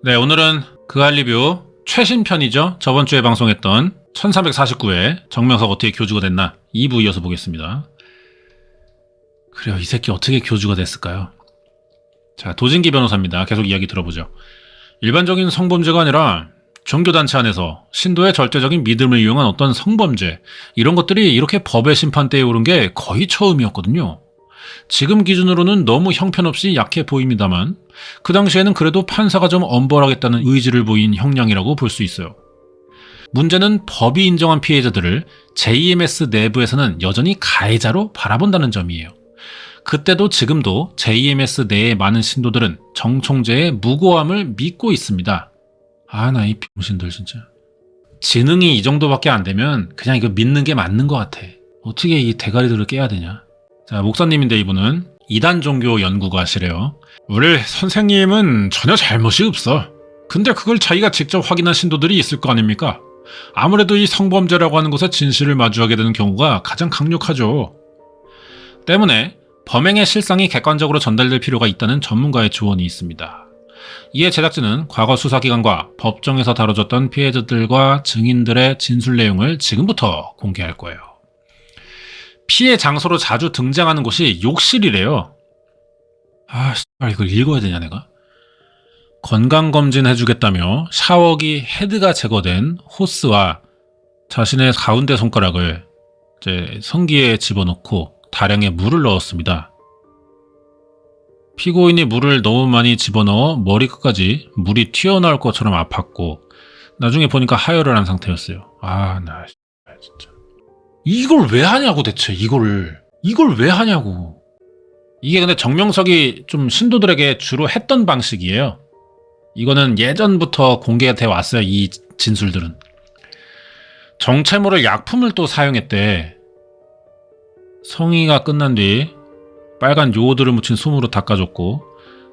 네, 오늘은 그할 리뷰 최신편이죠. 저번 주에 방송했던 1349회 정명석 어떻게 교주가 됐나 2부 이어서 보겠습니다. 그래요, 이 새끼 어떻게 교주가 됐을까요? 자, 도진기 변호사입니다. 계속 이야기 들어보죠. 일반적인 성범죄가 아니라 종교단체 안에서 신도의 절대적인 믿음을 이용한 어떤 성범죄, 이런 것들이 이렇게 법의 심판대에 오른 게 거의 처음이었거든요. 지금 기준으로는 너무 형편없이 약해 보입니다만 그 당시에는 그래도 판사가 좀 엄벌하겠다는 의지를 보인 형량이라고 볼 수 있어요. 문제는 법이 인정한 피해자들을 JMS 내부에서는 여전히 가해자로 바라본다는 점이에요. 그때도 지금도 JMS 내의 많은 신도들은 정총재의 무고함을 믿고 있습니다. 나 이 병신들 진짜. 지능이 이 정도밖에 안 되면 그냥 이거 믿는 게 맞는 것 같아. 어떻게 이 대가리들을 깨야 되냐. 자, 목사님인데 이분은 이단 종교 연구가시래요. 우리 선생님은 전혀 잘못이 없어. 근데 그걸 자기가 직접 확인한 신도들이 있을 거 아닙니까? 아무래도 이 성범죄라고 하는 것에 진실을 마주하게 되는 경우가 가장 강력하죠. 때문에 범행의 실상이 객관적으로 전달될 필요가 있다는 전문가의 조언이 있습니다. 이에 제작진은 과거 수사기관과 법정에서 다뤄졌던 피해자들과 증인들의 진술 내용을 지금부터 공개할 거예요. 피해 장소로 자주 등장하는 곳이 욕실이래요. 이걸 읽어야 되냐 내가? 건강검진 해주겠다며 샤워기 헤드가 제거된 호스와 자신의 가운데 손가락을 이제 성기에 집어넣고 다량의 물을 넣었습니다. 피고인이 물을 너무 많이 집어넣어 머리끝까지 물이 튀어나올 것처럼 아팠고 나중에 보니까 하혈을 한 상태였어요. 나 진짜 이걸 왜 하냐고 대체 이걸 왜 하냐고. 이게 근데 정명석이 좀 신도들에게 주로 했던 방식이에요. 이거는 예전부터 공개가 돼 왔어요. 이 진술들은. 정체모를 약품을 또 사용했대. 성의가 끝난 뒤 빨간 요오드를 묻힌 솜으로 닦아줬고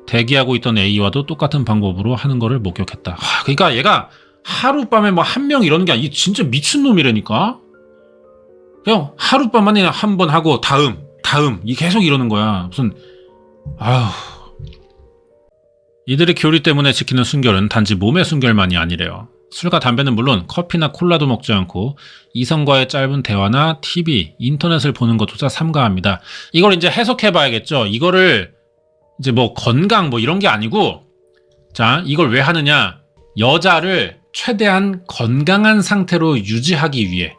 대기하고 있던 A와도 똑같은 방법으로 하는 거를 목격했다. 그러니까 얘가 하룻밤에 뭐 한 명 이러는 게 아니라 진짜 미친놈이라니까. 그냥 하룻밤만에 한 번 하고 다음 이 계속 이러는 거야. 무슨 이들의 교리 때문에 지키는 순결은 단지 몸의 순결만이 아니래요. 술과 담배는 물론 커피나 콜라도 먹지 않고 이성과의 짧은 대화나 TV, 인터넷을 보는 것조차 삼가합니다. 이걸 이제 해석해봐야겠죠. 이거를 이제 뭐 건강 뭐 이런 게 아니고, 자, 이걸 왜 하느냐? 여자를 최대한 건강한 상태로 유지하기 위해.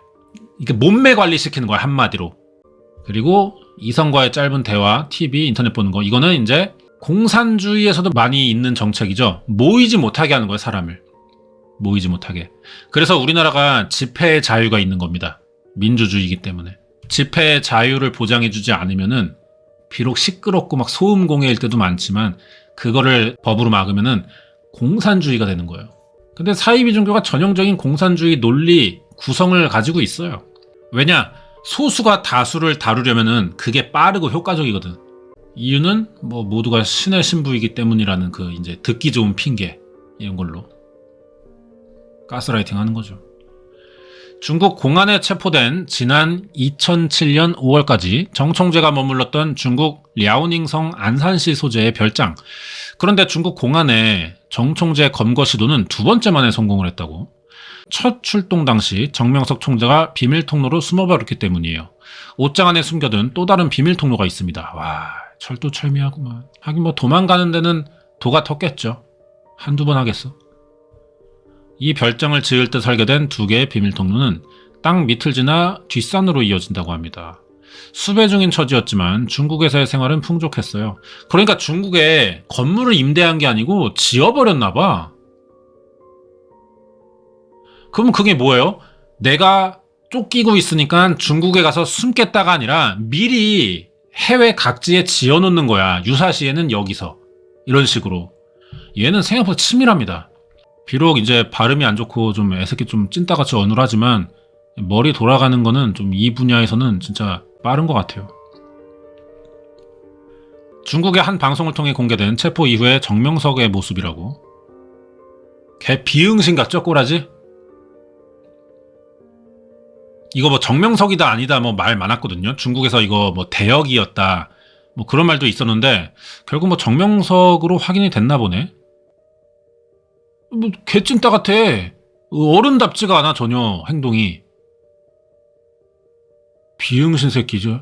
이게 몸매 관리시키는 거야, 한마디로. 그리고 이성과의 짧은 대화, TV, 인터넷 보는 거. 이거는 이제 공산주의에서도 많이 있는 정책이죠. 모이지 못하게 하는 거예요, 사람을. 모이지 못하게. 그래서 우리나라가 집회의 자유가 있는 겁니다. 민주주의이기 때문에. 집회의 자유를 보장해주지 않으면은 비록 시끄럽고 막 소음 공해일 때도 많지만 그거를 법으로 막으면은 공산주의가 되는 거예요. 근데 사이비 종교가 전형적인 공산주의 논리 구성을 가지고 있어요. 왜냐? 소수가 다수를 다루려면은 그게 빠르고 효과적이거든. 이유는 뭐 모두가 신의 신부이기 때문이라는 그 이제 듣기 좋은 핑계 이런 걸로 가스라이팅 하는 거죠. 중국 공안에 체포된 지난 2007년 5월까지 정총재가 머물렀던 중국 랴오닝성 안산시 소재의 별장. 그런데 중국 공안에 정총재 검거 시도는 두 번째 만에 성공을 했다고. 첫 출동 당시 정명석 총재가 비밀 통로로 숨어버렸기 때문이에요. 옷장 안에 숨겨둔 또 다른 비밀 통로가 있습니다. 철두철미하구만. 하긴 뭐 도망가는 데는 도가 텄겠죠. 한두 번 하겠어. 이 별장을 지을 때 설계된 두 개의 비밀 통로는 땅 밑을 지나 뒷산으로 이어진다고 합니다. 수배 중인 처지였지만 중국에서의 생활은 풍족했어요. 그러니까 중국에 건물을 임대한 게 아니고 지어버렸나 봐. 그럼 그게 뭐예요? 내가 쫓기고 있으니까 중국에 가서 숨겠다가 아니라 미리 해외 각지에 지어놓는 거야. 유사시에는 여기서. 이런 식으로. 얘는 생각보다 치밀합니다. 비록 이제 발음이 안 좋고 좀 애새끼 좀 찐따같이 어눌하지만 머리 돌아가는 거는 좀 이 분야에서는 진짜 빠른 것 같아요. 중국의 한 방송을 통해 공개된 체포 이후의 정명석의 모습이라고. 걔 비응신 같죠, 꼬라지? 이거 뭐 정명석이다 아니다 뭐 말 많았거든요. 중국에서 이거 뭐 대역이었다 뭐 그런 말도 있었는데 결국 뭐 정명석으로 확인이 됐나 보네. 뭐 개찐따 같아. 어른답지가 않아 전혀 행동이. 비응신 새끼죠.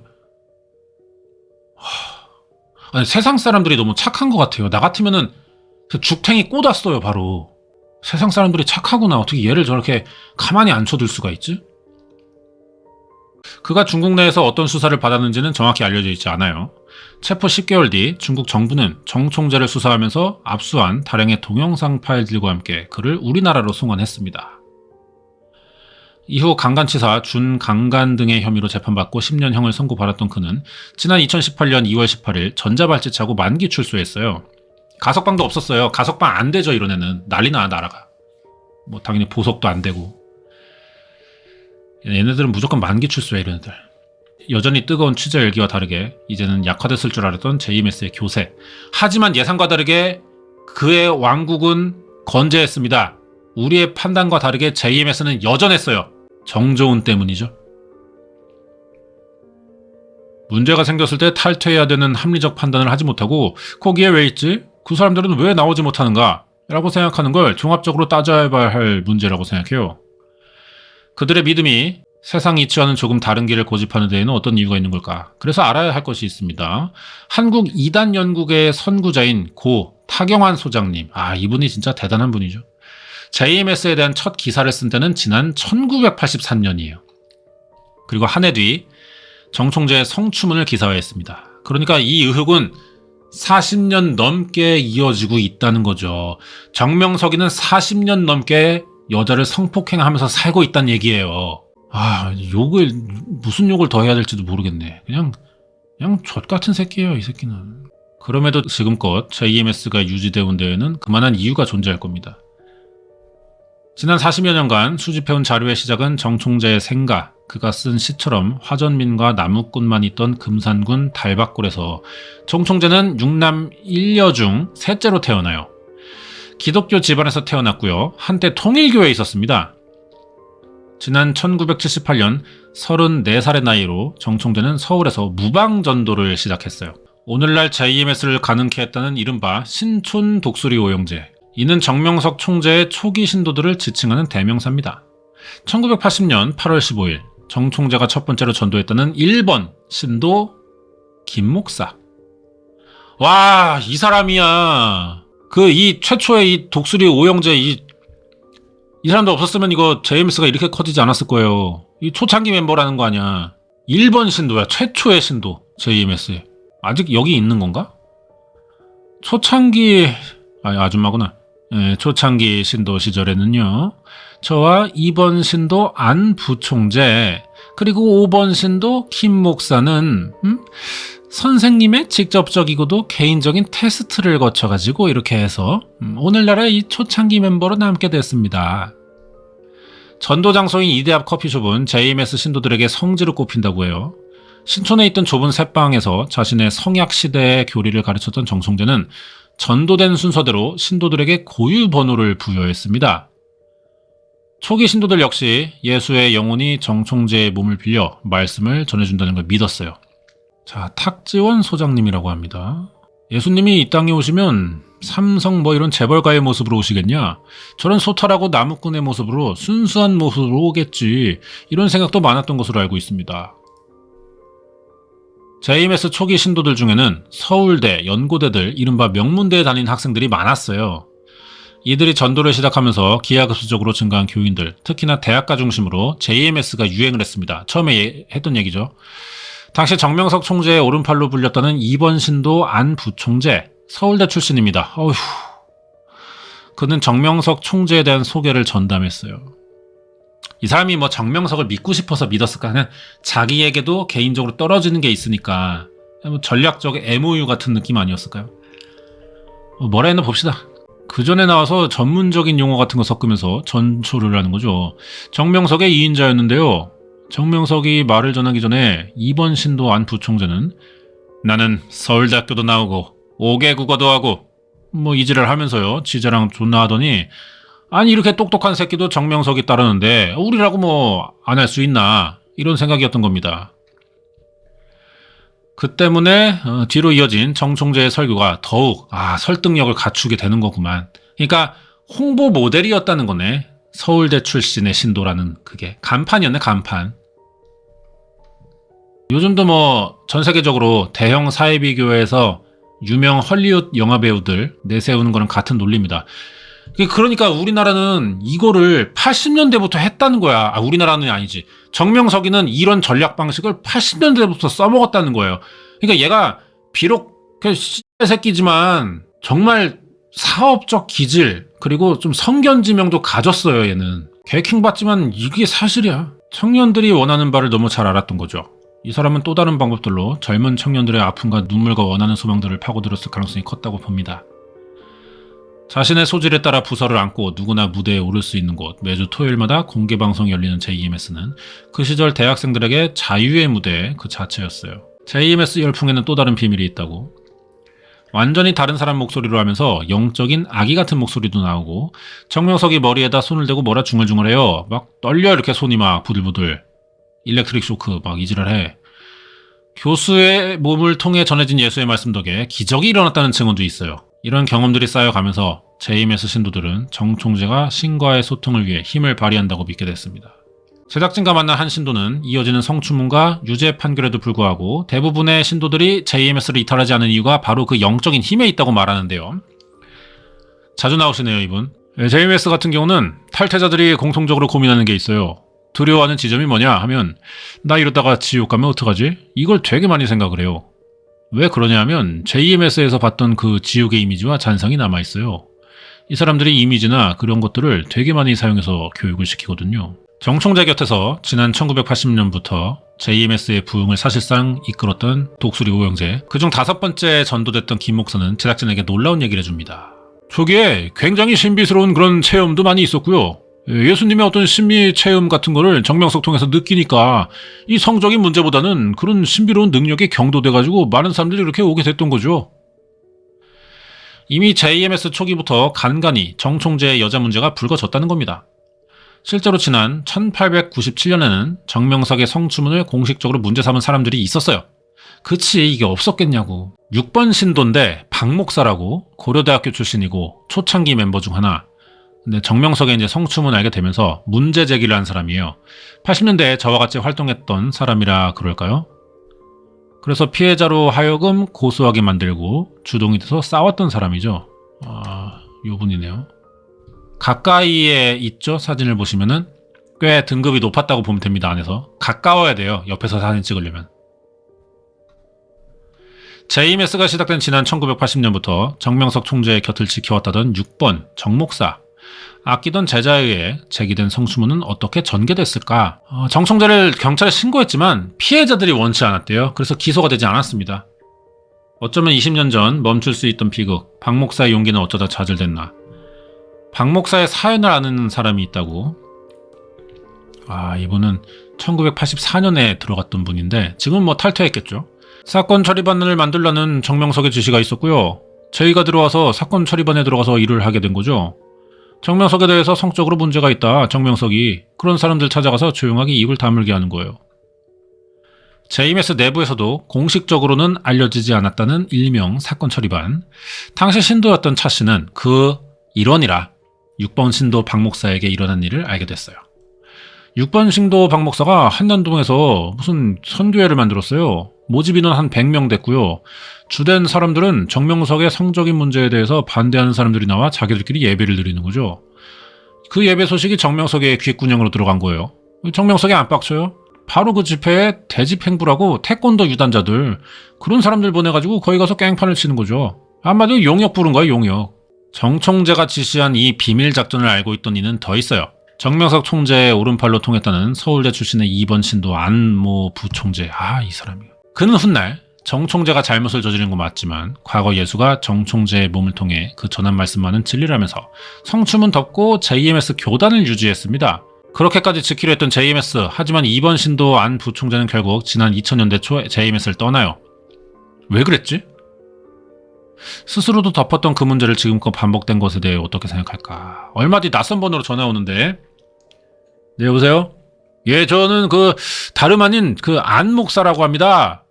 아니, 세상 사람들이 너무 착한 것 같아요. 나 같으면은 죽탱이 꽂았어요 바로. 세상 사람들이 착하구나. 어떻게 얘를 저렇게 가만히 안 쳐둘 수가 있지? 그가 중국 내에서 어떤 수사를 받았는지는 정확히 알려져 있지 않아요. 체포 10개월 뒤 중국 정부는 정 총재를 수사하면서 압수한 다량의 동영상 파일들과 함께 그를 우리나라로 송환했습니다. 이후 강간치사, 준강간 등의 혐의로 재판받고 10년형을 선고받았던 그는 지난 2018년 2월 18일 전자발찌차고 만기 출소했어요. 가석방도 없었어요. 가석방 안 되죠 이런 애는. 난리나 나라가. 뭐 당연히 보석도 안 되고. 얘네들은 무조건 만기 출소해 이런 애들. 여전히 뜨거운 취재 열기와 다르게 이제는 약화됐을 줄 알았던 JMS의 교세. 하지만 예상과 다르게 그의 왕국은 건재했습니다. 우리의 판단과 다르게 JMS는 여전했어요. 정조은 때문이죠. 문제가 생겼을 때 탈퇴해야 되는 합리적 판단을 하지 못하고 거기에 왜 있지? 그 사람들은 왜 나오지 못하는가? 라고 생각하는 걸 종합적으로 따져봐야 할 문제라고 생각해요. 그들의 믿음이 세상 이치와는 조금 다른 길을 고집하는 데에는 어떤 이유가 있는 걸까? 그래서 알아야 할 것이 있습니다. 한국 2단 연구계의 선구자인 고 타경환 소장님. 이분이 진짜 대단한 분이죠. JMS에 대한 첫 기사를 쓴 때는 지난 1983년이에요. 그리고 한 해 뒤 정 총재의 성추문을 기사화했습니다. 그러니까 이 의혹은 40년 넘게 이어지고 있다는 거죠. 정명석이는 40년 넘게 여자를 성폭행하면서 살고 있다는 얘기예요. 욕을 무슨 욕을 더 해야 될지도 모르겠네. 그냥 젖같은 새끼예요 이 새끼는. 그럼에도 지금껏 JMS가 유지되어 온 데에는 그만한 이유가 존재할 겁니다. 지난 40여 년간 수집해온 자료의 시작은 정 총재의 생가, 그가 쓴 시처럼 화전민과 나무꾼만 있던 금산군 달박골에서 정 총재는 6남 1녀 중 셋째로 태어나요. 기독교 집안에서 태어났고요. 한때 통일교회에 있었습니다. 지난 1978년 34살의 나이로 정 총재는 서울에서 무방전도를 시작했어요. 오늘날 JMS를 가능케 했다는 이른바 신촌 독수리 오영제. 이는 정명석 총재의 초기 신도들을 지칭하는 대명사입니다. 1980년 8월 15일 정 총재가 첫 번째로 전도했다는 1번 신도 김 목사. 와, 이 사람이야. 이 최초의 이 독수리 오영재 이 사람도 없었으면 이거 JMS가 이렇게 커지지 않았을 거예요. 이 초창기 멤버라는 거 아니야. 1번 신도야. 최초의 신도 JMS에. 아직 여기 있는 건가? 초창기 아줌마구나. 네, 초창기 신도 시절에는요. 저와 2번 신도 안 부총재 그리고 5번 신도 김 목사는 선생님의 직접적이고도 개인적인 테스트를 거쳐가지고 이렇게 해서 오늘날의 이 초창기 멤버로 남게 됐습니다. 전도 장소인 이대앞 커피숍은 JMS 신도들에게 성지로 꼽힌다고 해요. 신촌에 있던 좁은 새방에서 자신의 성약 시대의 교리를 가르쳤던 정 총재는 전도된 순서대로 신도들에게 고유 번호를 부여했습니다. 초기 신도들 역시 예수의 영혼이 정 총재의 몸을 빌려 말씀을 전해준다는 걸 믿었어요. 자, 탁지원 소장님이라고 합니다. 예수님이 이 땅에 오시면 삼성 이런 재벌가의 모습으로 오시겠냐? 저런 소탈하고 나무꾼의 모습으로 순수한 모습으로 오겠지. 이런 생각도 많았던 것으로 알고 있습니다. JMS 초기 신도들 중에는 서울대, 연고대들, 이른바 명문대에 다닌 학생들이 많았어요. 이들이 전도를 시작하면서 기하급수적으로 증가한 교인들, 특히나 대학가 중심으로 JMS가 유행을 했습니다. 처음에 했던 얘기죠. 당시 정명석 총재의 오른팔로 불렸다는 2번 신도 안 부총재, 서울대 출신입니다. 그는 정명석 총재에 대한 소개를 전담했어요. 이 사람이 정명석을 믿고 싶어서 믿었을까? 그냥 자기에게도 개인적으로 떨어지는 게 있으니까 전략적 MOU 같은 느낌 아니었을까요? 뭐라 했나 봅시다. 그 전에 나와서 전문적인 용어 같은 거 섞으면서 전초를 하는 거죠. 정명석의 2인자였는데요. 정명석이 말을 전하기 전에 2번 신도 안 부총재는 나는 서울대학교도 나오고 5개 국어도 하고 이지를 하면서요. 지자랑 존나 하더니 아니 이렇게 똑똑한 새끼도 정명석이 따르는데 우리라고 안 할 수 있나 이런 생각이었던 겁니다. 그 때문에 뒤로 이어진 정 총재의 설교가 더욱 설득력을 갖추게 되는 거구만. 그러니까 홍보 모델이었다는 거네. 서울대 출신의 신도라는 그게 간판이었네, 간판. 요즘도 뭐 전 세계적으로 대형 사회비교에서 유명 헐리우드 영화배우들 내세우는 거랑 같은 논리입니다. 그러니까 우리나라는 이거를 80년대부터 했다는 거야. 아, 우리나라는 아니지. 정명석이는 이런 전략 방식을 80년대부터 써먹었다는 거예요. 그러니까 얘가 비록 그 새끼지만 정말 사업적 기질 그리고 좀 성견지명도 가졌어요. 얘는 개킹 받지만 이게 사실이야. 청년들이 원하는 바를 너무 잘 알았던 거죠. 이 사람은 또 다른 방법들로 젊은 청년들의 아픔과 눈물과 원하는 소망들을 파고들었을 가능성이 컸다고 봅니다. 자신의 소질에 따라 부서를 안고 누구나 무대에 오를 수 있는 곳, 매주 토요일마다 공개방송이 열리는 JMS는 그 시절 대학생들에게 자유의 무대 그 자체였어요. JMS 열풍에는 또 다른 비밀이 있다고. 완전히 다른 사람 목소리로 하면서 영적인 아기 같은 목소리도 나오고 정명석이 머리에다 손을 대고 뭐라 중얼중얼해요. 막 떨려 이렇게 손이 막 부들부들. 일렉트릭 쇼크 막 이지랄해. 교수의 몸을 통해 전해진 예수의 말씀 덕에 기적이 일어났다는 증언도 있어요. 이런 경험들이 쌓여가면서 JMS 신도들은 정총재가 신과의 소통을 위해 힘을 발휘한다고 믿게 됐습니다. 제작진과 만난 한 신도는 이어지는 성추문과 유죄 판결에도 불구하고 대부분의 신도들이 JMS를 이탈하지 않은 이유가 바로 그 영적인 힘에 있다고 말하는데요. 자주 나오시네요, 이분. JMS 같은 경우는 탈퇴자들이 공통적으로 고민하는 게 있어요. 두려워하는 지점이 뭐냐 하면 나 이러다가 지옥 가면 어떡하지? 이걸 되게 많이 생각을 해요. 왜 그러냐 하면 JMS에서 봤던 그 지옥의 이미지와 잔상이 남아있어요. 이 사람들이 이미지나 그런 것들을 되게 많이 사용해서 교육을 시키거든요. 정총재 곁에서 지난 1980년부터 JMS의 부흥을 사실상 이끌었던 독수리 오영재, 그중 5번째 전도됐던 김 목사는 제작진에게 놀라운 얘기를 해줍니다. 초기에 굉장히 신비스러운 그런 체험도 많이 있었고요. 예수님의 어떤 신비 체험 같은 거를 정명석 통해서 느끼니까 이 성적인 문제보다는 그런 신비로운 능력에 경도돼가지고 많은 사람들이 이렇게 오게 됐던 거죠. 이미 JMS 초기부터 간간히 정총재의 여자 문제가 불거졌다는 겁니다. 실제로 지난 1897년에는 정명석의 성추문을 공식적으로 문제 삼은 사람들이 있었어요. 그치, 이게 없었겠냐고. 6번 신도인데 박 목사라고 고려대학교 출신이고 초창기 멤버 중 하나. 근데 정명석의 이제 성추문을 알게 되면서 문제 제기를 한 사람이에요. 80년대에 저와 같이 활동했던 사람이라 그럴까요? 그래서 피해자로 하여금 고소하게 만들고 주동이 돼서 싸웠던 사람이죠. 요 분이네요. 가까이에 있죠? 사진을 보시면은 꽤 등급이 높았다고 보면 됩니다. 안에서 가까워야 돼요. 옆에서 사진 찍으려면. JMS가 시작된 지난 1980년부터 정명석 총재의 곁을 지켜왔다던 6번 정목사, 아끼던 제자에 의해 제기된 성추문은 어떻게 전개됐을까? 정 총재를 경찰에 신고했지만 피해자들이 원치 않았대요. 그래서 기소가 되지 않았습니다. 어쩌면 20년 전 멈출 수 있던 비극, 박 목사의 용기는 어쩌다 좌절됐나? 박 목사의 사연을 아는 사람이 있다고. 이분은 1984년에 들어갔던 분인데 지금 뭐 탈퇴했겠죠. 사건 처리반을 만들라는 정명석의 지시가 있었고요. 저희가 들어와서 사건 처리반에 들어가서 일을 하게 된 거죠. 정명석에 대해서 성적으로 문제가 있다. 정명석이 그런 사람들 찾아가서 조용하게 입을 다물게 하는 거예요. JMS 내부에서도 공식적으로는 알려지지 않았다는 일명 사건 처리반. 당시 신도였던 차 씨는 그 일원이라 6번 신도 박 목사에게 일어난 일을 알게 됐어요. 6번 신도 박 목사가 한남동에서 무슨 선교회를 만들었어요. 모집 인원 한 100명 됐고요. 주된 사람들은 정명석의 성적인 문제에 대해서 반대하는 사람들이 나와 자기들끼리 예배를 드리는 거죠. 그 예배 소식이 정명석의 귓구녕으로 들어간 거예요. 정명석이 안 빡쳐요? 바로 그 집회에 대집행부라고 태권도 유단자들, 그런 사람들 보내가지고 거기 가서 깽판을 치는 거죠. 한마디로 용역 부른 거예요, 용역. 정총재가 지시한 이 비밀 작전을 알고 있던 이는 더 있어요. 정명석 총재의 오른팔로 통했다는 서울대 출신의 2번 신도 안모 부총재. 이 사람이. 그는 훗날 정총재가 잘못을 저지른 건 맞지만 과거 예수가 정총재의 몸을 통해 그 전한 말씀만은 진리라면서 성추문 덮고 JMS 교단을 유지했습니다. 그렇게까지 지키려 했던 JMS, 하지만 2번 신도 안 부총재는 결국 지난 2000년대 초 JMS를 떠나요. 왜 그랬지? 스스로도 덮었던 그 문제를 지금껏 반복된 것에 대해 어떻게 생각할까? 얼마 뒤 낯선 번호로 전화 오는데, 네, 여보세요? 예, 저는 다름 아닌 안 목사라고 합니다.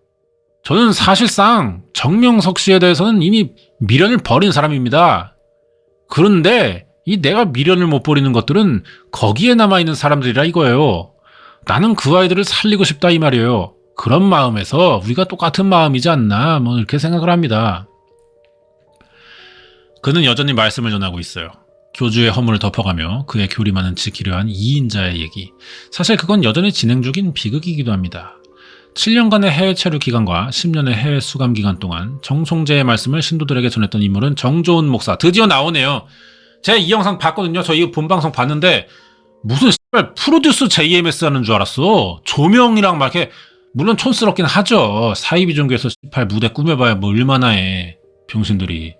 저는 사실상 정명석 씨에 대해서는 이미 미련을 버린 사람입니다. 그런데 이 내가 미련을 못 버리는 것들은 거기에 남아있는 사람들이라 이거예요. 나는 그 아이들을 살리고 싶다 이 말이에요. 그런 마음에서 우리가 똑같은 마음이지 않나 뭐 이렇게 생각을 합니다. 그는 여전히 말씀을 전하고 있어요. 교주의 허물을 덮어가며 그의 교리만은 지키려 한 2인자의 얘기. 사실 그건 여전히 진행 중인 비극이기도 합니다. 7년간의 해외 체류 기간과 10년의 해외 수감 기간 동안 정총재의 말씀을 신도들에게 전했던 인물은 정조은 목사. 드디어 나오네요. 제가 이 영상 봤거든요. 저 이거 본방송 봤는데 무슨 프로듀스 JMS 하는 줄 알았어. 조명이랑 막 이렇게 물론 촌스럽긴 하죠. 사이비종교에서 18 무대 꾸며봐야 뭐 얼마나 해. 병신들이.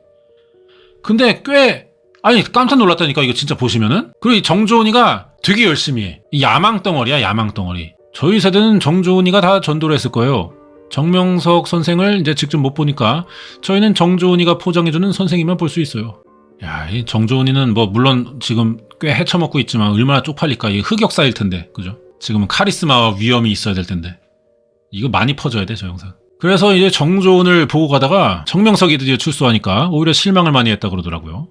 근데 꽤 아니 깜짝 놀랐다니까 이거 진짜 보시면은. 그리고 이 정조은이가 되게 열심히 해. 이 야망덩어리야 야망덩어리. 저희 세대는 정조은이가 다 전도를 했을 거예요. 정명석 선생을 이제 직접 못 보니까 저희는 정조은이가 포장해주는 선생님만 볼 수 있어요. 야, 이 정조은이는 뭐 물론 지금 꽤 헤쳐먹고 있지만 얼마나 쪽팔릴까. 이 흑역사일 텐데 그죠? 지금은 카리스마와 위엄이 있어야 될 텐데 이거 많이 퍼져야 돼 저 영상. 그래서 이제 정조은을 보고 가다가 정명석이 드디어 출소하니까 오히려 실망을 많이 했다 그러더라고요.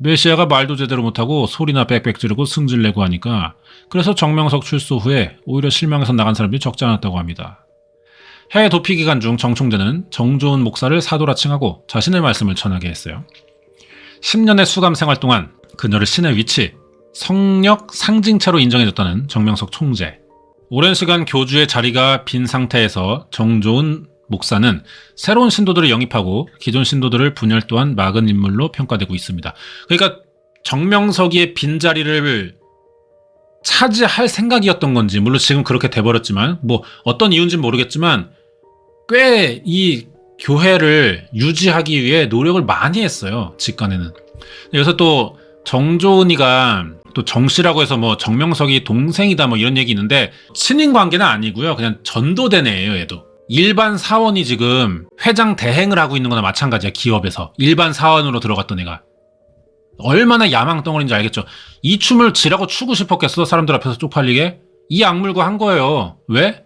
메시아가 말도 제대로 못하고 소리나 빽빽 지르고 승질내고 하니까 그래서 정명석 출소 후에 오히려 실망해서 나간 사람들이 적지 않았다고 합니다. 해외 도피 기간 중 정총재는 정조은 목사를 사도라 칭하고 자신의 말씀을 전하게 했어요. 10년의 수감 생활 동안 그녀를 신의 위치, 성력 상징체로 인정해줬다는 정명석 총재. 오랜 시간 교주의 자리가 빈 상태에서 정조은 목사는 새로운 신도들을 영입하고 기존 신도들을 분열 또한 막은 인물로 평가되고 있습니다. 그러니까 정명석이의 빈자리를 차지할 생각이었던 건지 물론 지금 그렇게 돼버렸지만 뭐 어떤 이유인지는 모르겠지만 꽤 이 교회를 유지하기 위해 노력을 많이 했어요. 직간에는. 여기서 또 정조은이가 또 정씨라고 해서 뭐 정명석이 동생이다 뭐 이런 얘기 있는데 친인 관계는 아니고요. 그냥 전도된 애예요. 얘도. 일반 사원이 지금 회장 대행을 하고 있는 거나 마찬가지야. 기업에서. 일반 사원으로 들어갔던 애가. 얼마나 야망덩어리인지 알겠죠. 이 춤을 지라고 추고 싶었겠어. 사람들 앞에서 쪽팔리게. 이 악물고 한 거예요. 왜?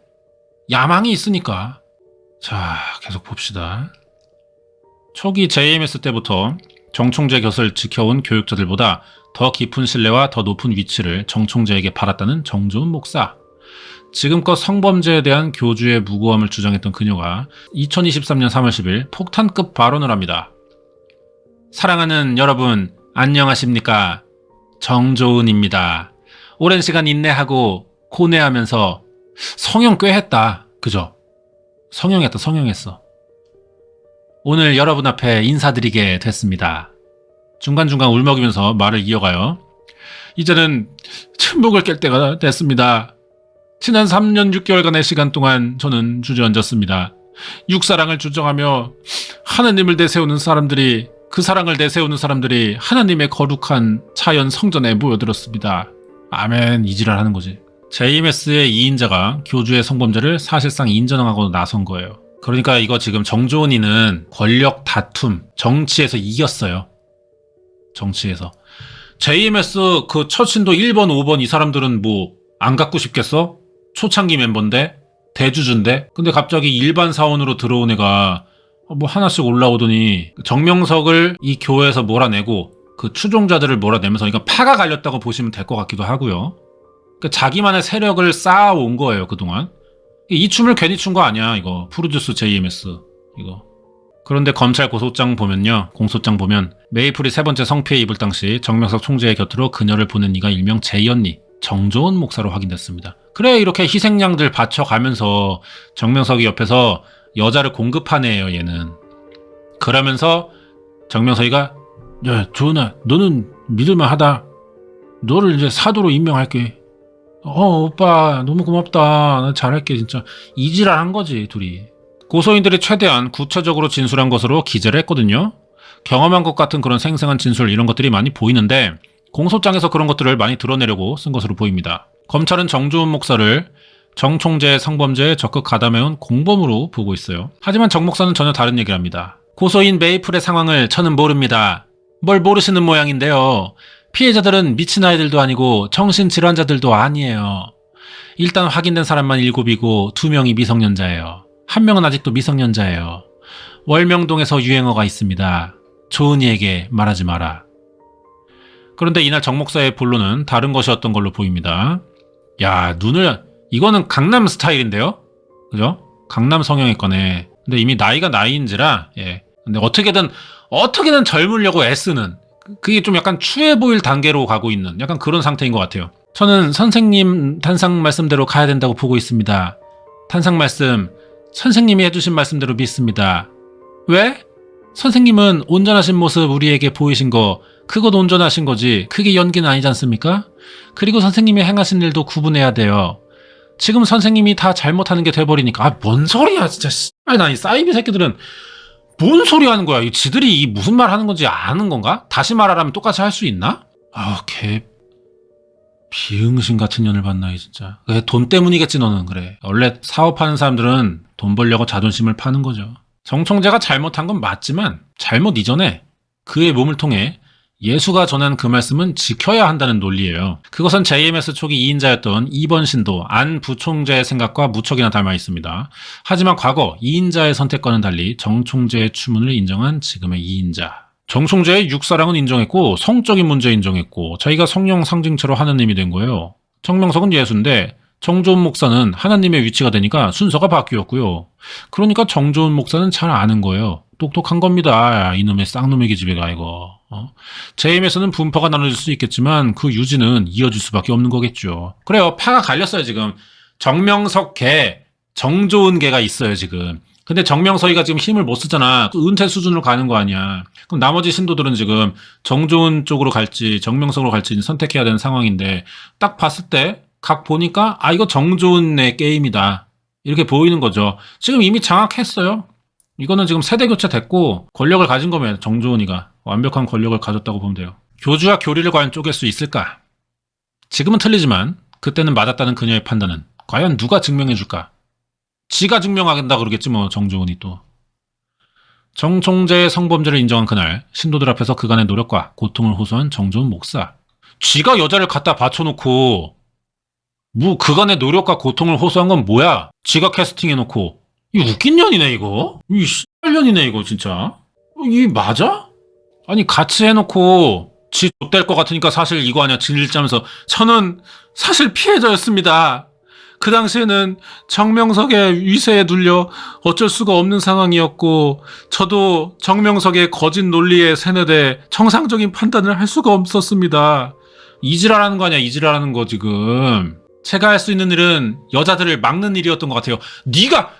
야망이 있으니까. 자, 계속 봅시다. 초기 JMS 때부터 정총재 곁을 지켜온 교육자들보다 더 깊은 신뢰와 더 높은 위치를 정총재에게 받았다는 정조은 목사. 지금껏 성범죄에 대한 교주의 무고함을 주장했던 그녀가 2023년 3월 10일 폭탄급 발언을 합니다. 사랑하는 여러분, 안녕하십니까? 정조은입니다. 오랜 시간 인내하고 고뇌하면서 성형 꽤 했다. 그죠? 성형했어. 오늘 여러분 앞에 인사드리게 됐습니다. 중간중간 울먹이면서 말을 이어가요. 이제는 침묵을 깰 때가 됐습니다. 지난 3년 6개월간의 시간 동안 저는 주저앉았습니다. 육사랑을 주장하며 하나님을 내세우는 사람들이 그 사랑을 내세우는 사람들이 하나님의 거룩한 자연 성전에 모여들었습니다. 아멘. 이지랄 하는 거지. JMS의 2인자가 교주의 성범죄를 사실상 인정하고 나선 거예요. 그러니까 이거 지금 정조은이는 권력 다툼, 정치에서 이겼어요. 정치에서. JMS 그 첫 신도 1번, 5번 이 사람들은 뭐 안 갖고 싶겠어? 초창기 멤버인데? 대주주인데? 근데 갑자기 일반 사원으로 들어온 애가 뭐 하나씩 올라오더니 정명석을 이 교회에서 몰아내고 그 추종자들을 몰아내면서 그러니까 파가 갈렸다고 보시면 될 것 같기도 하고요. 그러니까 자기만의 세력을 쌓아온 거예요, 그동안. 이 춤을 괜히 춘 거 아니야, 이거. 프로듀스 JMS, 이거. 그런데 검찰 고소장 보면요, 공소장 보면 메이플이 세 번째 성피해 입을 당시 정명석 총재의 곁으로 그녀를 보낸 이가 일명 제이언니, 정조은 목사로 확인됐습니다. 그래, 이렇게 희생양들 바쳐가면서 정명석이 옆에서 여자를 공급한 애예요, 얘는. 그러면서 정명석이가 야, 조은아, 너는 믿을만 하다. 너를 이제 사도로 임명할게. 오빠 너무 고맙다. 나 잘할게 진짜. 이지랄 한 거지 둘이. 고소인들이 최대한 구체적으로 진술한 것으로 기재를 했거든요. 경험한 것 같은 그런 생생한 진술 이런 것들이 많이 보이는데 공소장에서 그런 것들을 많이 드러내려고 쓴 것으로 보입니다. 검찰은 정조은 목사를 정총재의 성범죄에 적극 가담해온 공범으로 보고 있어요. 하지만 정 목사는 전혀 다른 얘기를 합니다. 고소인 메이플의 상황을 저는 모릅니다. 뭘 모르시는 모양인데요. 피해자들은 미친 아이들도 아니고 정신질환자들도 아니에요. 일단 확인된 사람만 7이고 2명이 미성년자예요. 1명은 아직도 미성년자예요. 월명동에서 유행어가 있습니다. 조은이에게 말하지 마라. 그런데 이날 정 목사의 본론은 다른 것이었던 걸로 보입니다. 야, 이거는 강남 스타일인데요? 그죠? 강남 성형외 과네. 근데 이미 나이가 나이인지라, 예. 근데 어떻게든 젊으려고 애쓰는, 그게 좀 약간 추해 보일 단계로 가고 있는 약간 그런 상태인 것 같아요. 저는 선생님 탄상 말씀대로 가야 된다고 보고 있습니다. 탄상 말씀, 선생님이 해주신 말씀대로 믿습니다. 왜? 선생님은 온전하신 모습 우리에게 보이신 거, 그것 온전하신 거지. 그게 연기는 아니지 않습니까? 그리고 선생님이 행하신 일도 구분해야 돼요. 지금 선생님이 다 잘못하는 게 돼버리니까. 아, 뭔 소리야, 진짜. 아니, 나 이 사이비 새끼들은 뭔 소리 하는 거야? 지들이 이 무슨 말 하는 건지 아는 건가? 다시 말하라면 똑같이 할 수 있나? 아, 비응신 같은 년을 봤나, 진짜. 그래, 돈 때문이겠지, 너는. 그래. 원래 사업하는 사람들은 돈 벌려고 자존심을 파는 거죠. 정총재가 잘못한 건 맞지만, 잘못 이전에 그의 몸을 통해 예수가 전한 그 말씀은 지켜야 한다는 논리예요. 그것은 JMS 초기 2인자였던 2번 신도 안 부총재의 생각과 무척이나 닮아 있습니다. 하지만 과거 2인자의 선택과는 달리 정 총재의 추문을 인정한 지금의 2인자. 정 총재의 육사랑은 인정했고 성적인 문제 인정했고 자기가 성령 상징체로 하나님이 된 거예요. 정명석은 예수인데 정조은 목사는 하나님의 위치가 되니까 순서가 바뀌었고요. 그러니까 정조은 목사는 잘 아는 거예요. 똑똑한 겁니다. 이놈의 쌍놈의 기집애가 이거. JM에서는 분파가 나눠질 수 있겠지만 그 유지는 이어질 수밖에 없는 거겠죠. 그래요. 파가 갈렸어요 지금. 정명석 계, 정조은 계가 있어요 지금. 근데 정명석이가 지금 힘을 못 쓰잖아. 은퇴 수준으로 가는 거 아니야. 그럼 나머지 신도들은 지금 정조은 쪽으로 갈지 정명석으로 갈지 선택해야 되는 상황인데 딱 봤을 때 각 보니까 아 이거 정조은의 게임이다. 이렇게 보이는 거죠. 지금 이미 장악했어요. 이거는 지금 세대 교체 됐고 권력을 가진 거면 정조은이가 완벽한 권력을 가졌다고 보면 돼요. 교주와 교리를 과연 쪼갤 수 있을까? 지금은 틀리지만 그때는 맞았다는 그녀의 판단은 과연 누가 증명해줄까? 지가 증명한다 그러겠지 뭐 정조은이 또. 정 총재의 성범죄를 인정한 그날 신도들 앞에서 그간의 노력과 고통을 호소한 정조은 목사. 지가 여자를 갖다 바쳐놓고 뭐 그간의 노력과 고통을 호소한 건 뭐야? 지가 캐스팅해놓고 이 웃긴 년이네 이거. 이 씨발년이네 이거 진짜. 이 맞아? 아니 같이 해놓고 지 X될 것 같으니까 사실 이거 아니야 진일자면서 저는 사실 피해자였습니다. 그 당시에는 정명석의 위세에 눌려 어쩔 수가 없는 상황이었고 저도 정명석의 거짓 논리에 세뇌돼 정상적인 판단을 할 수가 없었습니다. 이지랄하는 거 아니야 이지랄하는 거 지금. 제가 할 수 있는 일은 여자들을 막는 일이었던 것 같아요. 네가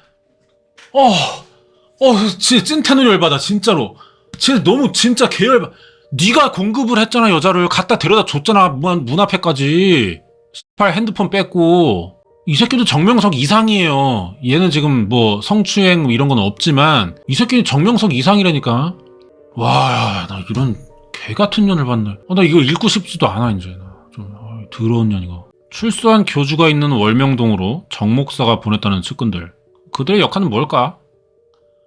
진짜 찐텐으로 열받아 진짜로. 진짜 너무 진짜 개열받아. 네가 공급을 했잖아 여자를. 갖다 데려다 줬잖아 문 앞에까지. 18 핸드폰 뺏고. 이 새끼도 정명석 이상이에요. 얘는 지금 뭐 성추행 이런 건 없지만 이 새끼는 정명석 이상이라니까. 와, 나 이런 개 같은 년을 봤네. 나 이거 읽고 싶지도 않아 이제. 좀 더러운 년 이거. 출소한 교주가 있는 월명동으로 정 목사가 보냈다는 측근들. 그들의 역할은 뭘까?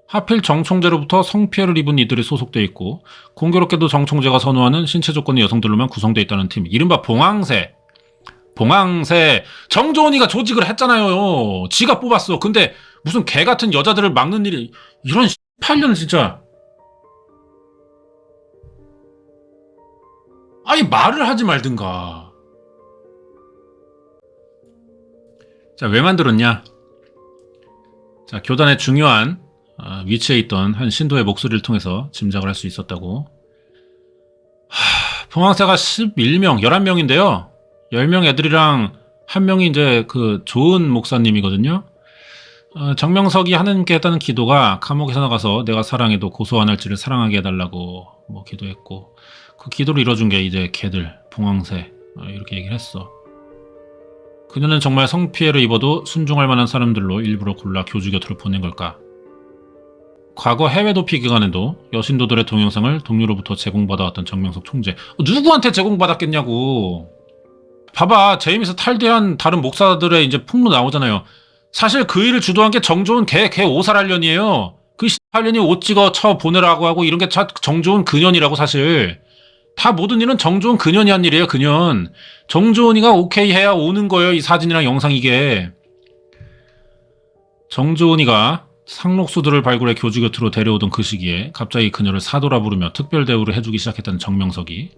하필 정 총재로부터 성피해를 입은 이들이 소속돼 있고 공교롭게도 정 총재가 선호하는 신체 조건의 여성들로만 구성돼 있다는 팀. 이른바 봉황새. 정조은이가 조직을 했잖아요. 지가 뽑았어. 근데 무슨 개 같은 여자들을 막는 일이 이런 18년 진짜. 아니 말을 하지 말든가. 자, 왜 만들었냐? 자, 교단의 중요한 위치에 있던 한 신도의 목소리를 통해서 짐작을 할 수 있었다고. 봉황새가 11명, 11명인데요. 10명 애들이랑 한 명이 이제 그 조은 목사님이거든요. 정명석이 하나님께 했다는 기도가 감옥에서 나가서 내가 사랑해도 고소 안 할지를 사랑하게 해달라고 뭐 기도했고 그 기도를 이뤄준 게 이제 걔들, 봉황새 이렇게 얘기를 했어. 그녀는 정말 성피해를 입어도 순종할 만한 사람들로 일부러 골라 교주 곁으로 보낸 걸까? 과거 해외 도피 기간에도 여신도들의 동영상을 동료로부터 제공받아왔던 정명석 총재. 누구한테 제공받았겠냐고. 봐봐, 제임에서 탈대한 다른 목사들의 이제 폭로 나오잖아요. 사실 그 일을 주도한 게 정조은 개 오살할년이에요. 그 18년이 옷 찍어 쳐 보내라고 하고 이런 게 정조은 근현이라고 사실. 다 모든 일은 정조은 근현이 한 일이에요, 근현. 정조은이가 오케이 해야 오는 거예요, 이 사진이랑 영상 이게. 정조은이가 상록수들을 발굴해 교주 곁으로 데려오던 그 시기에 갑자기 그녀를 사도라 부르며 특별 대우를 해주기 시작했다는 정명석이.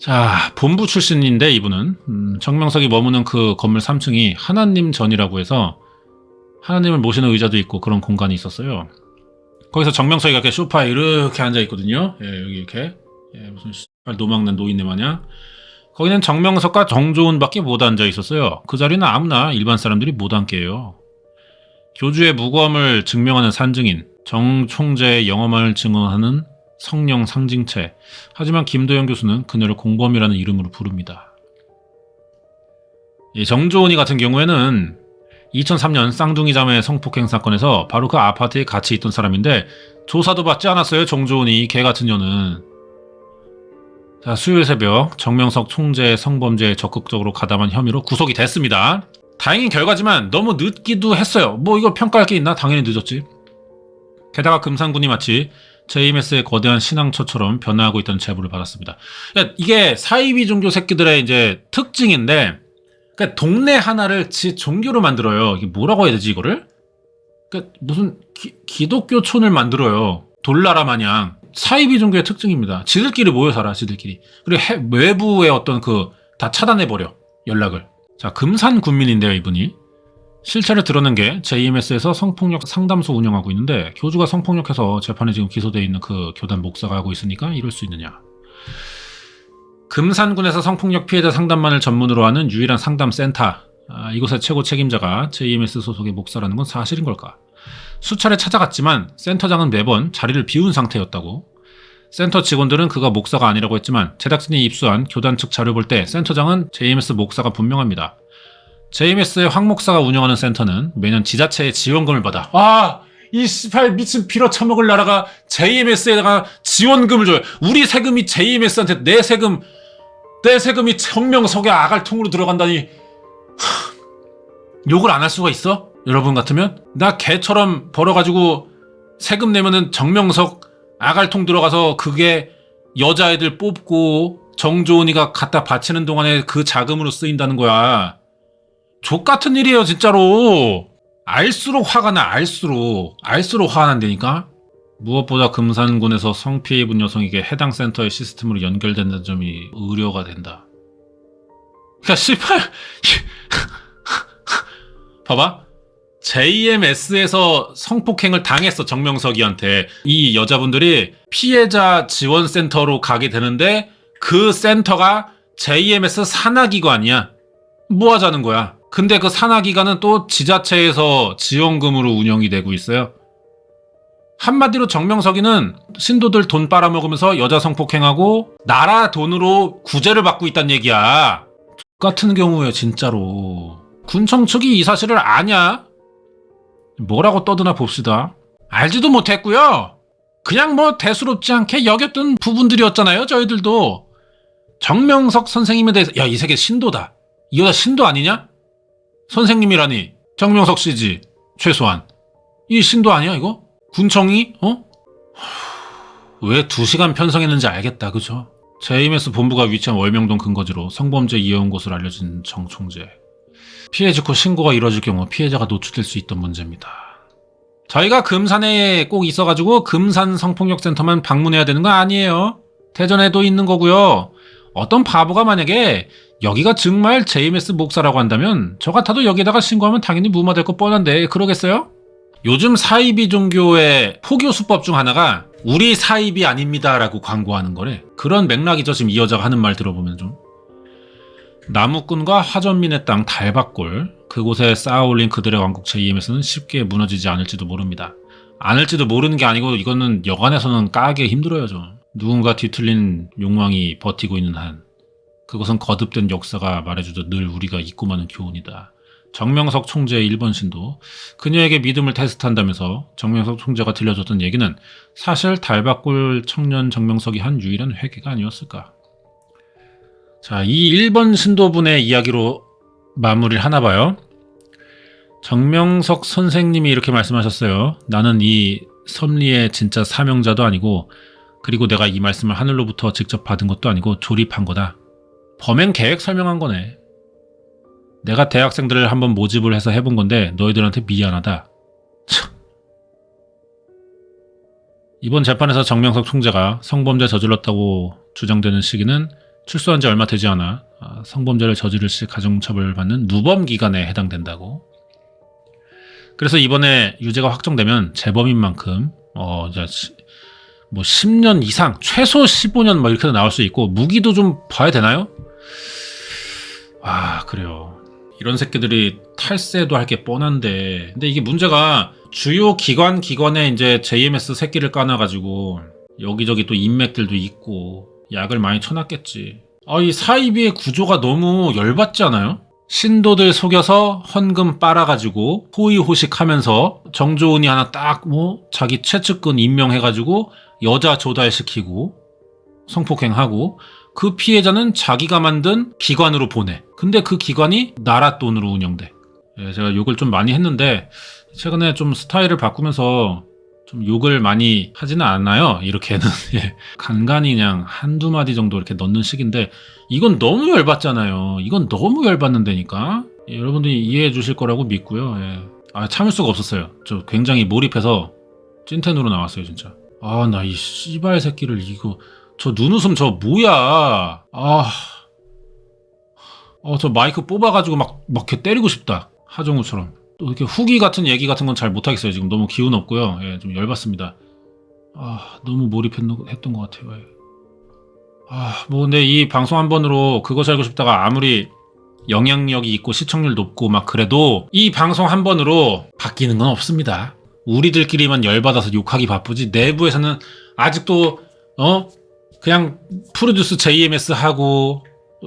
자, 본부 출신인데 이분은 정명석이 머무는 그 건물 3층이 하나님 전이라고 해서 하나님을 모시는 의자도 있고 그런 공간이 있었어요. 거기서 정명석이가 이렇게 소파에 이렇게 앉아있거든요. 예, 여기 이렇게. 예, 무슨 노망난 노인네 마냥. 거기는 정명석과 정조은밖에 못 앉아있었어요. 그 자리는 아무나 일반 사람들이 못 앉게요. 교주의 무고함을 증명하는 산증인, 정 총재의 영험을 증언하는 성령 상징체. 하지만 김도영 교수는 그녀를 공범이라는 이름으로 부릅니다. 이 정조은이 같은 경우에는 2003년 쌍둥이 자매 성폭행 사건에서 바로 그 아파트에 같이 있던 사람인데 조사도 받지 않았어요. 정조은이 개 같은 년은. 자, 수요일 새벽 정명석 총재의 성범죄에 적극적으로 가담한 혐의로 구속이 됐습니다. 다행인 결과지만 너무 늦기도 했어요. 뭐 이거 평가할 게 있나? 당연히 늦었지. 게다가 금산군이 마치 JMS의 거대한 신앙처처럼 변화하고 있다는 제보를 받았습니다. 그러니까 이게 사이비 종교 새끼들의 이제 특징인데, 그러니까 동네 하나를 지 종교로 만들어요. 이게 뭐라고 해야 되지 이거를? 그러니까 무슨 기독교촌을 만들어요. 돌나라 마냥. 사이비 종교의 특징입니다. 지들끼리 모여 살아, 지들끼리. 그리고 외부의 어떤 다 차단해버려. 연락을. 자, 금산 군민인데요, 이분이. 실체를 드러낸 게 JMS에서 성폭력 상담소 운영하고 있는데 교주가 성폭력해서 재판에 지금 기소되어 있는 그 교단 목사가 하고 있으니까 이럴 수 있느냐. 금산군에서 성폭력 피해자 상담만을 전문으로 하는 유일한 상담센터. 이곳의 최고 책임자가 JMS 소속의 목사라는 건 사실인 걸까? 수차례 찾아갔지만 센터장은 매번 자리를 비운 상태였다고. 센터 직원들은 그가 목사가 아니라고 했지만 제작진이 입수한 교단 측 자료 볼 때 센터장은 JMS 목사가 분명합니다. JMS의 황 목사가 운영하는 센터는 매년 지자체의 지원금을 받아. 이 씨발 미친 빌어처먹을 나라가 JMS에다가 지원금을 줘요. 우리 세금이 JMS한테 내 세금이 정명석의 아갈통으로 들어간다니. 욕을 안 할 수가 있어? 여러분 같으면? 나 개처럼 벌어가지고 세금 내면은 정명석 아갈통 들어가서 그게 여자애들 뽑고 정조은이가 갖다 바치는 동안에 그 자금으로 쓰인다는 거야. 족같은 일이에요 진짜로. 알수록 화가 나. 알수록 화가 난다니까. 무엇보다 금산군에서 성피해 입은 여성에게 해당 센터의 시스템으로 연결된다는 점이 의료가 된다. 그러니까 씨발 봐봐. JMS에서 성폭행을 당했어 정명석이한테. 이 여자분들이 피해자 지원센터로 가게 되는데 그 센터가 JMS 산하기관이야. 뭐 하자는 거야. 근데 그 산하기관은 또 지자체에서 지원금으로 운영이 되고 있어요. 한마디로 정명석이는 신도들 돈 빨아먹으면서 여자 성폭행하고 나라 돈으로 구제를 받고 있다는 얘기야. 같은 경우에 진짜로. 군청 측이 이 사실을 아냐? 뭐라고 떠드나 봅시다. 알지도 못했고요. 그냥 뭐 대수롭지 않게 여겼던 부분들이었잖아요. 저희들도. 정명석 선생님에 대해서 야, 이 새끼 신도다. 이 여자 신도 아니냐? 선생님이라니. 정명석 씨지. 최소한. 이 신도 아니야 이거? 군청이? 왜 2시간 편성했는지 알겠다. 그죠? JMS 본부가 위치한 월명동 근거지로 성범죄 이어온 것으로 알려진 정 총재. 피해 직후 신고가 이뤄질 경우 피해자가 노출될 수 있던 문제입니다. 저희가 금산에 꼭 있어가지고 금산 성폭력센터만 방문해야 되는 거 아니에요. 대전에도 있는 거고요. 어떤 바보가 만약에 여기가 정말 JMS 목사라고 한다면 저 같아도 여기다가 신고하면 당연히 무마될 거 뻔한데 그러겠어요? 요즘 사이비 종교의 포교 수법 중 하나가 우리 사이비 아닙니다 라고 광고하는 거래. 그런 맥락이죠. 지금 이 여자가 하는 말 들어보면 좀. 나무꾼과 화전민의 땅 달밭골, 그곳에 쌓아올린 그들의 왕국 JMS는 쉽게 무너지지 않을지도 모릅니다. 않을지도 모르는 게 아니고 이거는 여간에서는 까기 힘들어요. 좀. 누군가 뒤틀린 욕망이 버티고 있는 한 그것은 거듭된 역사가 말해주듯 늘 우리가 잊고 마는 교훈이다. 정명석 총재의 1번 신도, 그녀에게 믿음을 테스트한다면서 정명석 총재가 들려줬던 얘기는 사실 달밭골 청년 정명석이 한 유일한 회개가 아니었을까. 자, 이 1번 신도분의 이야기로 마무리를 하나 봐요. 정명석 선생님이 이렇게 말씀하셨어요. 나는 이 섭리의 진짜 사명자도 아니고 그리고 내가 이 말씀을 하늘로부터 직접 받은 것도 아니고 조립한 거다. 범행 계획 설명한 거네. 내가 대학생들을 한번 모집을 해서 해본 건데 너희들한테 미안하다. 참. 이번 재판에서 정명석 총재가 성범죄 저질렀다고 주장되는 시기는 출소한 지 얼마 되지 않아 성범죄를 저지를 시 가중처벌을 받는 누범 기간에 해당된다고. 그래서 이번에 유죄가 확정되면 재범인 만큼 이제 뭐 10년 이상 최소 15년 뭐 이렇게 나올 수 있고 무기도 좀 봐야 되나요? 그래요. 이런 새끼들이 탈세도 할 게 뻔한데 근데 이게 문제가 주요 기관에 이제 JMS 새끼를 까놔가지고 여기저기 또 인맥들도 있고 약을 많이 쳐놨겠지. 이 사이비의 구조가 너무 열받지 않아요? 신도들 속여서 헌금 빨아가지고 호의호식하면서 정조은이 하나 딱 자기 최측근 임명해가지고 여자 조달시키고 성폭행하고 그 피해자는 자기가 만든 기관으로 보내. 근데 그 기관이 나라 돈으로 운영돼. 제가 욕을 좀 많이 했는데 최근에 좀 스타일을 바꾸면서 좀 욕을 많이 하지는 않아요. 이렇게는 간간히 그냥 한두 마디 정도 이렇게 넣는 식인데 이건 너무 열받잖아요. 이건 너무 열받는다니까. 여러분들이 이해해 주실 거라고 믿고요. 참을 수가 없었어요. 저 굉장히 몰입해서 찐텐으로 나왔어요 진짜. 나 이 씨발 새끼를 이거 저 눈웃음 저 뭐야. 저 마이크 뽑아가지고 막 이렇게 때리고 싶다. 하정우처럼. 또 이렇게 후기 같은 얘기 같은 건 잘 못하겠어요. 지금 너무 기운 없고요. 좀 열받습니다. 너무 몰입했던 것 같아요. 근데 이 방송 한 번으로 그것이 알고 싶다가 아무리 영향력이 있고 시청률 높고 막 그래도 이 방송 한 번으로 바뀌는 건 없습니다. 우리들끼리만 열받아서 욕하기 바쁘지 내부에서는 아직도 그냥 프로듀스 JMS 하고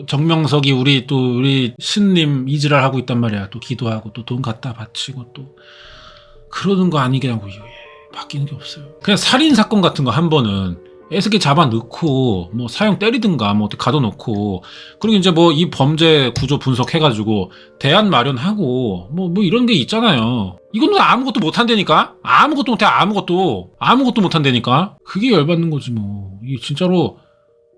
정명석이 우리 신님 이지랄 하고 있단 말이야. 또 기도하고 또 돈 갖다 바치고 또 그러는 거 아니냐고. 바뀌는 게 없어요. 그냥 살인 사건 같은 거 한 번은 애새끼 잡아 넣고 뭐 사형 때리든가 뭐 어떻게 가둬놓고 그리고 이제 뭐 이 범죄 구조 분석해가지고 대안 마련하고 뭐 이런 게 있잖아요. 이건 아무것도 못한다니까. 아무것도 못해. 아무것도 못한다니까. 그게 열받는 거지 뭐. 이게 진짜로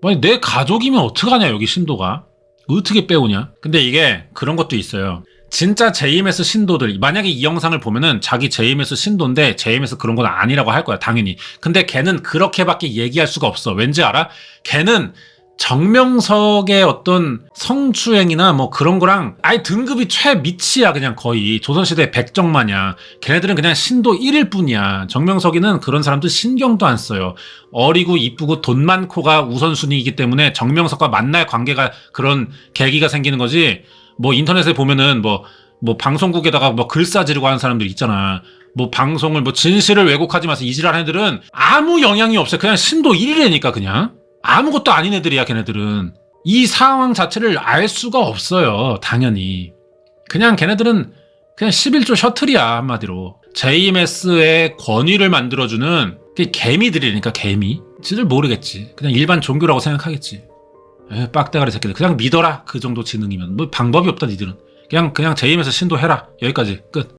만약 내 가족이면 어떡하냐 여기 신도가. 어떻게 빼오냐. 근데 이게 그런 것도 있어요. 진짜 JMS 신도들 만약에 이 영상을 보면은 자기 JMS 신도인데 JMS 그런 건 아니라고 할 거야 당연히. 근데 걔는 그렇게밖에 얘기할 수가 없어. 왠지 알아? 걔는 정명석의 어떤 성추행이나 뭐 그런 거랑 아예 등급이 최밑이야. 그냥 거의 조선시대 백정마냥. 걔네들은 그냥 신도 1일 뿐이야. 정명석이는 그런 사람들 신경도 안 써요. 어리고 이쁘고 돈 많고가 우선순위이기 때문에 정명석과 만날 관계가 그런 계기가 생기는 거지. 뭐 인터넷에 보면은 뭐 방송국에다가 뭐 글 싸지르고 하는 사람들 있잖아. 뭐 방송을 뭐 진실을 왜곡하지 마서 이지랄 애들은 아무 영향이 없어요. 그냥 신도 1이라니까 그냥. 아무것도 아닌 애들이야 걔네들은. 이 상황 자체를 알 수가 없어요. 당연히. 그냥 걔네들은 그냥 11조 셔틀이야 한마디로. JMS의 권위를 만들어주는 개미들이니까 개미. 지들 모르겠지. 그냥 일반 종교라고 생각하겠지. 빡대가리 새끼들. 그냥 믿어라. 그 정도 지능이면. 뭐 방법이 없다 니들은. 그냥 JMS 신도해라. 여기까지 끝.